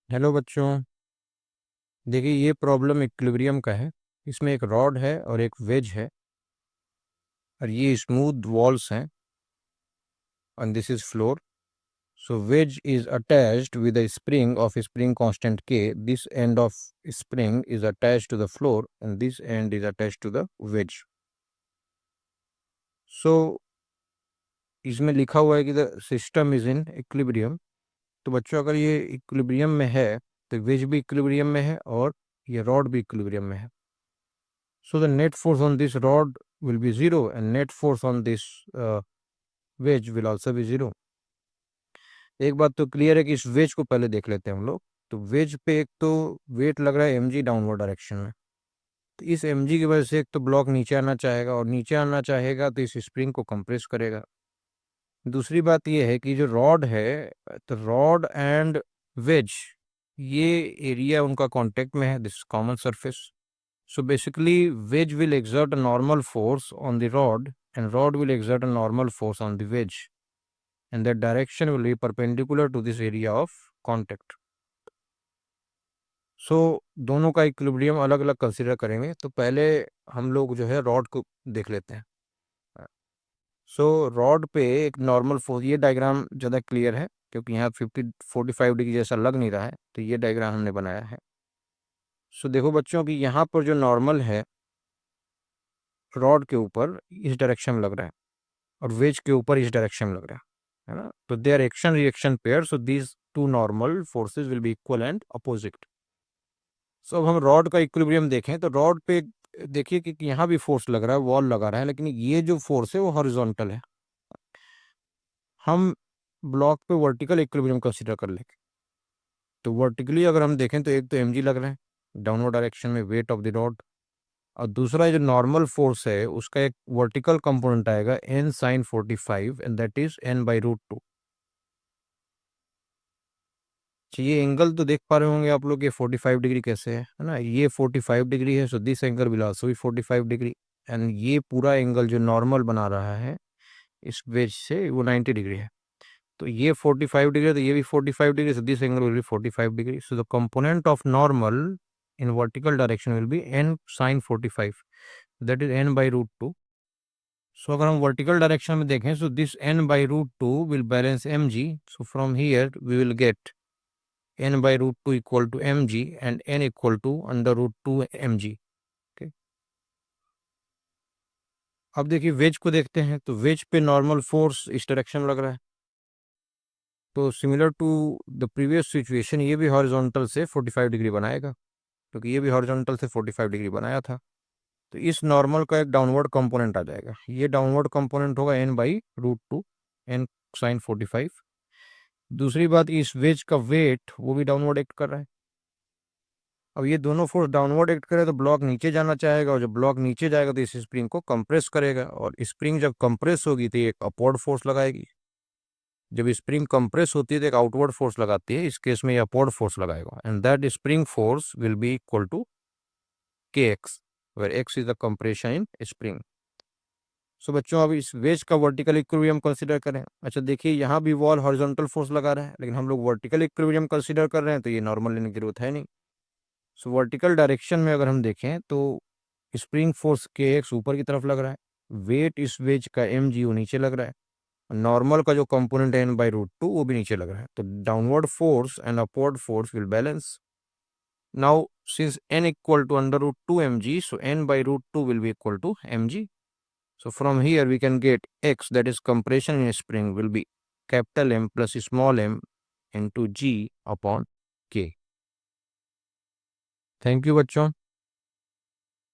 Hello बच्चों। देखिए, ये प्रॉब्लम इक्विलिब्रियम का है। इसमें एक रॉड है और एक वेज है और ये स्मूथ वॉल्स हैं and this is floor. So wedge is attached with a spring of spring constant K. This end of spring is attached to the floor and this end is attached to the wedge. So इसमें लिखा हुआ है कि the system is in equilibrium. तो बच्चों, अगर ये equilibrium में है तो वेज भी इक्विलिब्रियम में है और ये रॉड भी इक्विलिब्रियम में है। So the net force on this rod will be zero and net force on this wedge will also be zero. एक बात तो क्लियर है कि इस वेज को पहले देख लेते हैं हम लोग। तो वेज पे एक तो वेट लग रहा है mg डाउनवर्ड डायरेक्शन में। तो इस mg की वजह से एक तो ब्लॉक नीचे आना चाहेगा और नीचे आना चाहेगा तो इस स्प्रिंग को कंप्रेस करेगा। दूसरी बात ये है कि जो रॉड है, तो रॉड एंड वेज, ये एरिया उनका कांटेक्ट में है, this common surface. So basically, wedge will exert a normal force on the rod and rod will exert a normal force on the wedge, and that direction will be perpendicular to this area of contact. So दोनों का equilibrium अलग अलग consider करेंगे। तो पहले हम लोग जो है रॉड को देख लेते हैं। सो रॉड पे एक नॉर्मल फोर्स, ये डायग्राम ज़्यादा क्लियर है क्योंकि यहाँ 45 डिग्री जैसा लग नहीं रहा है, तो ये डायग्राम हमने बनाया है। सो देखो बच्चों कि यहाँ पर जो नॉर्मल है रॉड के ऊपर इस डायरेक्शन में लग रहा है और वेज के ऊपर इस डायरेक्शन में लग रहा है ना। तो they are action reaction pair, so these two normal forces will be equal and opposite. So अब हम रॉड का इक्विलिब्रियम देखें तो रॉड पे देखिए कि यहाँ भी फोर्स लग रहा है, वॉल लगा रहा है, लेकिन ये जो फोर्स है वो हॉरिजॉन्टल है। हम ब्लॉक पे वर्टिकल इक्विलिब्रियम कंसीडर कर लेंगे। तो वर्टिकली अगर हम देखें तो एक तो mg लग रहा है डाउनवर्ड डायरेक्शन में, वेट ऑफ द रॉड, और दूसरा जो नॉर्मल फोर्स है उसका एक वर्टिकल कंपोनेंट आएगा n sin 45 and that is n/√2। ये एंगल तो देख पा रहे होंगे आप लोग, ये 45 डिग्री कैसे है ना। ये 45 डिग्री है, सो this angle will also be 45 degree. And ये पूरा एंगल जो नॉर्मल बना रहा है इस वेज से वो 90 डिग्री है। तो ये 45 डिग्री है तो ये भी 45 degree, so this angle will be 45 degree. So the component of normal in vertical direction will be n sin 45, that is n/√2। So अगर हम वर्टिकल डायरेक्शन में देखें, so this n/√2 will balance mg। So from here we will get n/√2 equal to mg and n equal to √2 mg। okay? अब देखिए veg को देखते हैं। तो वेज पे नॉर्मल फोर्स इस डायरेक्शन लग रहा है। तो similar to the previous situation, ये भी हॉरिजॉन्टल से 45 डिग्री बनाएगा क्योंकि ये भी हॉरिजॉन्टल से 45 डिग्री बनाया था। तो इस नॉर्मल का एक डाउनवर्ड कंपोनेंट आ जाएगा। ये डाउनवर्ड कंपोनेंट होगा n/√2, n sin 45। दूसरी बात, इस वेज का वेट वो भी डाउनवर्ड एक्ट कर रहा है। अब ये दोनों फोर्स डाउनवर्ड एक्ट करे तो ब्लॉक नीचे जाना चाहेगा और जब ब्लॉक नीचे जाएगा तो इस स्प्रिंग को कंप्रेस करेगा और स्प्रिंग जब कंप्रेस होगी तो एक अपवर्ड फोर्स लगाएगी। जब स्प्रिंग कंप्रेस होती है तो एक आउटवर्ड फोर्स लगाती है, इस केस में ये अपवर्ड फोर्स लगाएगा and that spring force will be equal to kx, where x is the compression in spring. So बच्चों, अब इस वेज का वर्टिकल इक्विलिब्रियम कंसीडर करें। अच्छा देखिए, यहाँ भी वॉल हॉरिजॉन्टल फोर्स लगा रहा है, लेकिन हम लोग वर्टिकल इक्विलिब्रियम कंसीडर कर रहे हैं तो ये नॉर्मल लेने की जरूरत है नहीं। सो वर्टिकल डायरेक्शन में अगर हम देखें तो स्प्रिंग फोर्स के एक्स ऊपर की तरफ लग रहा है, वेट इस वेज का mg वो नीचे लग रहा है, नॉर्मल का जो कंपोनेंट है n/√2 वो भी नीचे लग रहा है। तो downward force and upward force will balance. Now since n equal to √2 mg, so n/√2 will be equal to mg. So from here we can get x, that is compression in a spring, will be capital M plus small m into g upon k. Thank you बच्चों।